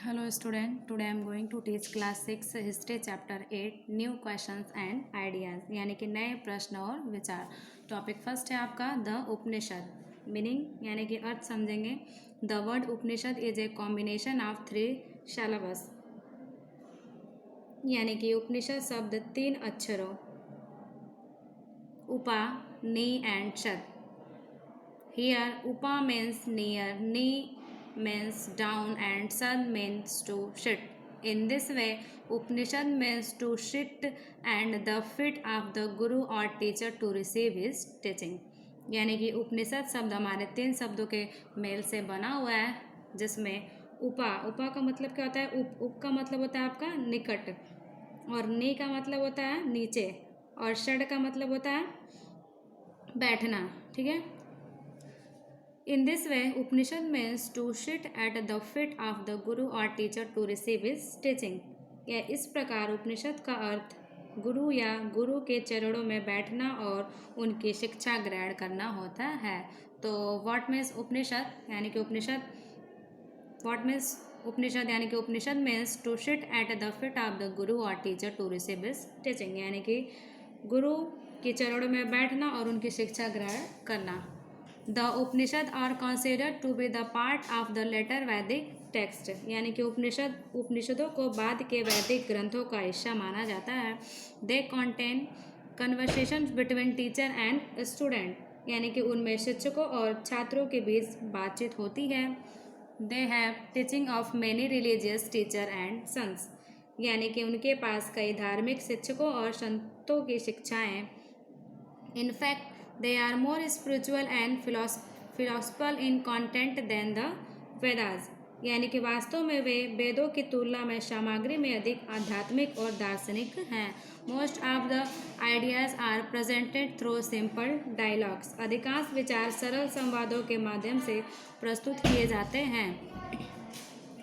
Hello student, today I am going to teach class 6 history chapter 8 new questions and ideas यानी कि नए प्रश्न और विचार। टॉपिक फर्स्ट है आपका द उपनिषद। मीनिंग यानी कि अर्थ समझेंगे। The word Upanishad is a combination of 3 syllables यानी कि उपनिषद शब्द 3 अक्षरों उपा, नी and शद। Here upa means near, ni means down and sad means to sit. In this way, Upanishad means to sit and the feet of the guru or teacher to receive his teaching. यानी कि उपनिषद शब्द हमारे 3 शब्दों के mail से बना हुआ है, जिसमें उपा का मतलब क्या होता है? उप का मतलब होता है आपका निकट, और नी का मतलब होता है नीचे, और षड का मतलब होता है बैठना। ठीक है। In this way, Upanishad means to sit at the feet of the guru or teacher to receive his teaching. या इस प्रकार उपनिषद का अर्थ गुरु या गुरु के चरणों में बैठना और उनकी शिक्षा ग्रहण करना होता है। तो व्हाट मीन्स उपनिषद यानी कि Upanishad means to sit at the feet of the guru और teacher to receive his teaching यानी कि गुरु के चरणों में बैठना और उनकी शिक्षा ग्रहण करना। The Upanishad are considered to be the part of the later Vedic text यानी कि उपनिषदों को बाद के वैदिक ग्रंथों का हिस्सा माना जाता है। They contain conversation between teacher and student यानी कि उनमें शिक्षकों और छात्रों के बीच बातचीत होती है। They have teaching of many religious teacher and sons यानी कि उनके पास कई धार्मिक शिक्षकों और संतों की शिक्षाएं। In fact they are more spiritual and philosophical in content than the Vedas यानी कि वास्तव में वे वेदों की तुलना में सामग्री में अधिक आध्यात्मिक और दार्शनिक हैं। Most of the ideas are presented through simple dialogues अधिकांश विचार सरल संवादों के माध्यम से प्रस्तुत किए जाते हैं।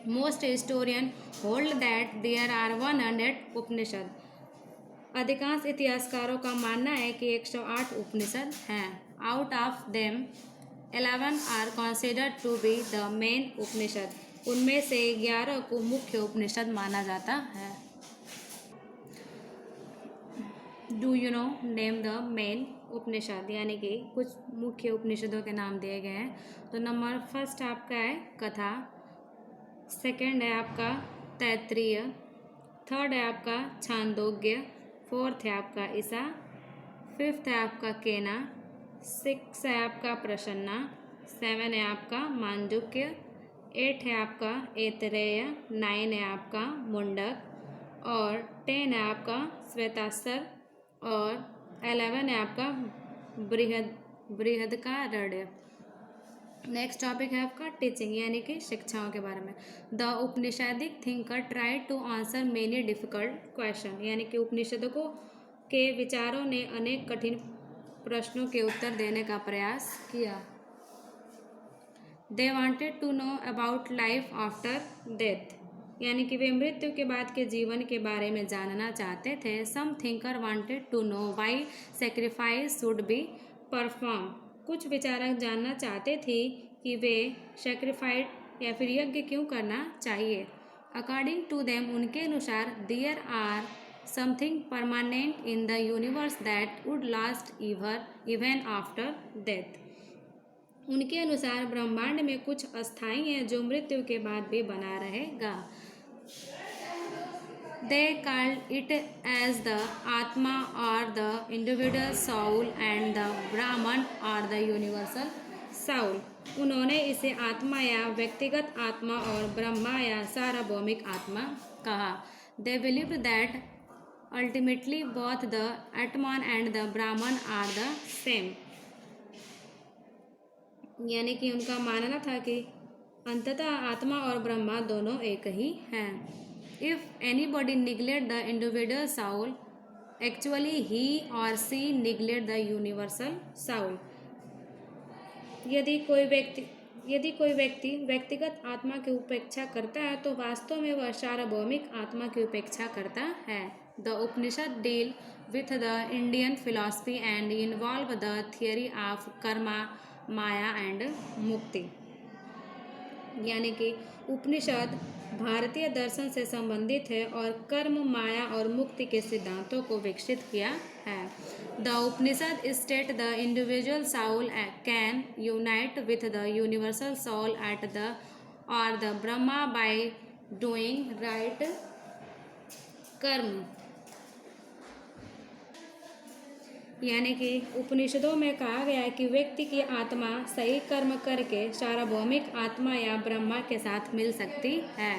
Most historian hold that there are 100 Upanishad अधिकांश इतिहासकारों का मानना है कि 108 उपनिषद हैं। Out of them 11 are considered to be the main Upanishad उनमें से 11 को मुख्य उपनिषद माना जाता है। Do you know name the main Upanishad यानी कि कुछ मुख्य उपनिषदों के नाम दिए गए हैं। तो नंबर फर्स्ट आपका है कथा, सेकंड है आपका तैत्तिरीय, थर्ड है आपका छांदोग्य, फोर्थ है आपका ईसा, फिफ्थ है आपका केना, सिक्स है आपका प्रसन्ना, सेवन है आपका मांडुक्य, एट है आपका ऐतरेय, नाइन है आपका मुंडक और 10 है आपका श्वेतास्त्र और 11 है आपका बृहदकारण्य। नेक्स्ट टॉपिक है आपका टीचिंग यानी कि शिक्षाओं के बारे में। The Upanishadic thinker try to answer many difficult question यानी कि उपनिषदों के विचारों ने अनेक कठिन प्रश्नों के उत्तर देने का प्रयास किया। They wanted to know about life after death यानी कि वे मृत्यु के बाद के जीवन के बारे में जानना चाहते थे। Some thinker wanted to know why sacrifice should be perform कुछ विचारक जानना चाहते थे कि वे सेक्रीफाइड या फिर यज्ञ क्यों करना चाहिए। अकॉर्डिंग टू देम उनके अनुसार there are something permanent in the universe that would last even after death उनके अनुसार ब्रह्मांड में कुछ अस्थायी है जो मृत्यु के बाद भी बना रहेगा। They called it as the Atma or the individual soul and the Brahman or the universal soul. उन्होंने इसे आत्मा या व्यक्तिगत आत्मा और ब्रह्मा या सार्वभौमिक आत्मा कहा। They believed that ultimately both the Atman and the Brahman are the same. यानी कि उनका मानना था कि अंततः आत्मा और ब्रह्मा दोनों एक ही हैं। If anybody neglect the individual soul, actually he or she neglect the universal soul. यदि कोई व्यक्ति व्यक्तिगत आत्मा की उपेक्षा करता है तो वास्तव में वह सार्वभौमिक आत्मा की उपेक्षा करता है। The Upanishad deal with the Indian philosophy and involve the theory of karma, maya and mukti. यानी कि उपनिषद भारतीय दर्शन से संबंधित है और कर्म, माया और मुक्ति के सिद्धांतों को विकसित किया है। The Upanishad state the individual soul can unite with the universal soul at the और the Brahma by doing right karma. यानी कि उपनिषदों में कहा गया है कि व्यक्ति की आत्मा सही कर्म करके सार्वभौमिक आत्मा या ब्रह्मा के साथ मिल सकती है।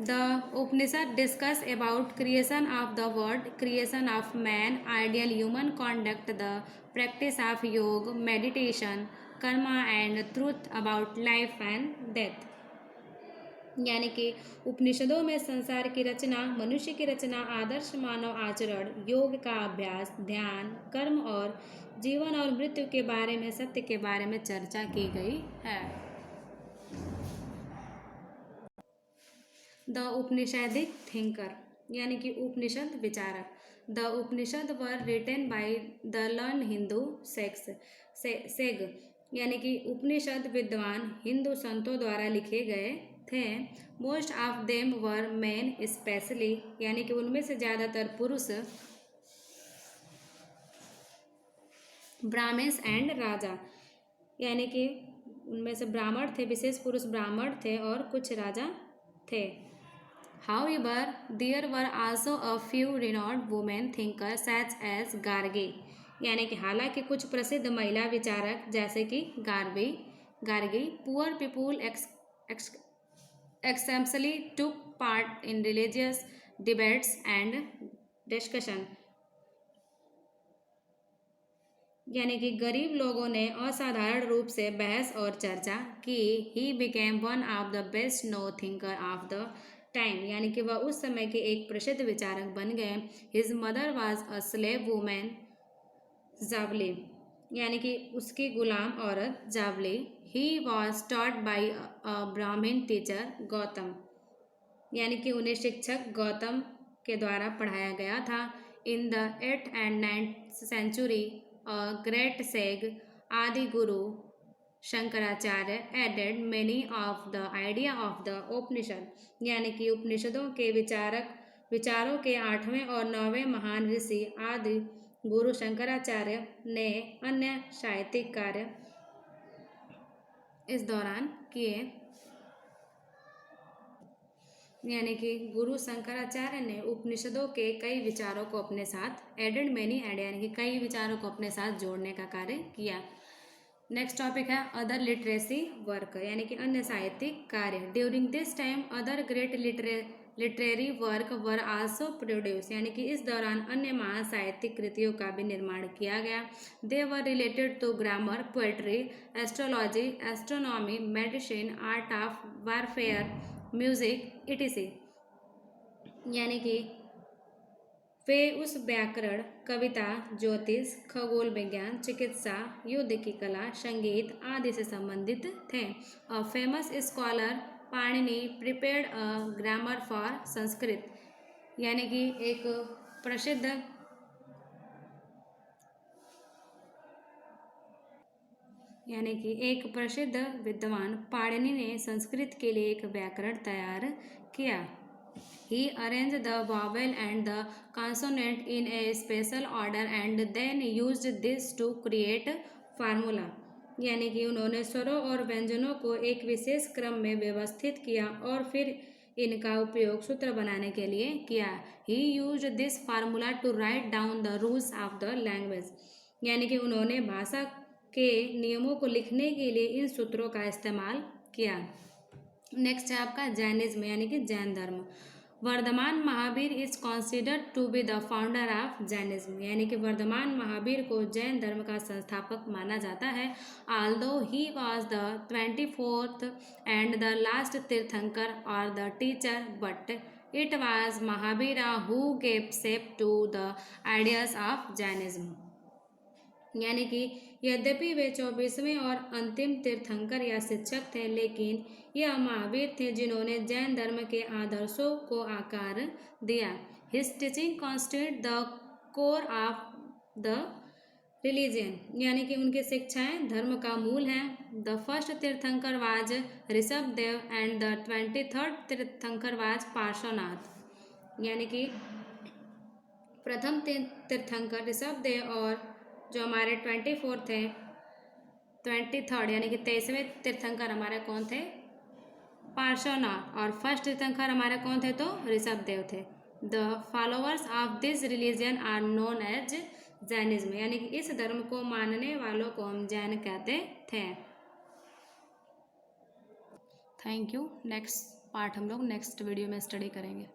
The Upanishad discuss about creation of the world, creation of man, ideal human conduct, the practice of yoga, meditation, karma and truth about life and death. यानी कि उपनिषदों में संसार की रचना, मनुष्य की रचना, आदर्श मानव आचरण, योग का अभ्यास, ध्यान, कर्म और जीवन और मृत्यु के बारे में, सत्य के बारे में चर्चा की गई है। द उपनिषदिक थिंकर, यानी कि उपनिषद विचारक। The Upanishad were written by the learn Hindu sage, यानी कि उपनिषद विद्वान हिंदू संतों द्वारा लिखे गए थे। Most of them were main specially, यानी कि उनमें से ज़्यादातर पुरुष, ब्राह्मण्स एंड राजा, यानी कि उनमें से ब्राह्मण थे, विशेष पुरुष ब्राह्मण थे और कुछ राजा थे। However, there were also a few renowned women thinkers such as Gargi, यानी कि हालांकि कुछ प्रसिद्ध महिला विचारक जैसे कि Gargi, poor people exceptionally took part in religious debates and discussion, यानी कि गरीब लोगों ने असाधारण रूप से बहस और चर्चा की। He became one of the best known thinker of the time, यानी कि वह उस समय के एक प्रसिद्ध विचारक बन गए। His mother was a slave women Javali, यानी कि उसकी गुलाम औरत Javali. He was taught by a Brahmin teacher Gautam, यानी कि उन्हें शिक्षक गौतम के द्वारा पढ़ाया गया था। In the 8th and 9th century a great sage Adi Guru Shankaracharya added many of the idea of the Upanishad, यानी कि उपनिषदों के विचारों के 8वें और 9वें महान ऋषि आदि गुरु शंकराचार्य ने अन्य साहित्यिक कार्य इस दौरान किए। यानी कि गुरु शंकराचार्य ने उपनिषदों के कई विचारों को अपने साथ एडेड मेनी एड, यानी कि कई विचारों को अपने साथ जोड़ने का कार्य किया। नेक्स्ट टॉपिक है अदर लिटरेसी वर्क, यानी कि अन्य साहित्यिक कार्य। During this time other great literary work were also produce, यानी कि इस दौरान अन्य महान साहित्यिक कृतियों का भी निर्माण किया गया। They were related to grammar, poetry, astrology, astronomy, medicine, art of warfare, music etc, यानी कि वे उस व्याकरण, कविता, ज्योतिष, खगोल विज्ञान, चिकित्सा, युद्ध की कला, संगीत आदि से संबंधित थे। A famous scholar Panini prepared a grammar for Sanskrit, यानी कि एक प्रसिद्ध विद्वान पाणिनि ने संस्कृत के लिए एक व्याकरण तैयार किया। He arranged the vowel and the consonant in a special order and then used this to create formula, यानी कि उन्होंने स्वरों और व्यंजनों को एक विशेष क्रम में व्यवस्थित किया और फिर इनका उपयोग सूत्र बनाने के लिए किया। He used this formula to write down the rules of the language, यानी कि उन्होंने भाषा के नियमों को लिखने के लिए इन सूत्रों का इस्तेमाल किया। नेक्स्ट है आपका जैनिज्म, यानी कि जैन धर्म। Vardhaman Mahavir is considered to be the founder of Jainism, यानी कि वर्धमान महावीर को जैन धर्म का संस्थापक माना जाता है। Although he was the 24th and the last tirthankar और the teacher, but it was Mahavir who gave shape to the ideas of Jainism, यानी कि यद्यपि वे 24वें और अंतिम तीर्थंकर या शिक्षक थे, लेकिन यह महावीर थे जिन्होंने जैन धर्म के आदर्शों को आकार दिया। His teaching constitute the core of the religion, यानी कि उनकी शिक्षाएं धर्म का मूल हैं। The first tirthankar was Rishabh Dev and the 23rd tirthankar was Parshvanath. यानी कि प्रथम तीर्थंकर ऋषभ देव और जो हमारे 24 थे 23rd यानी कि 23वें तीर्थंकर हमारे कौन थे? पार्श्वनाथ। और फर्स्ट तीर्थंकर हमारे कौन थे? तो ऋषभ देव थे। The followers of this religion are known as Jainism. यानी कि इस धर्म को मानने वालों को हम जैन कहते थे। Thank you. नेक्स्ट पार्ट हम लोग नेक्स्ट वीडियो में स्टडी करेंगे।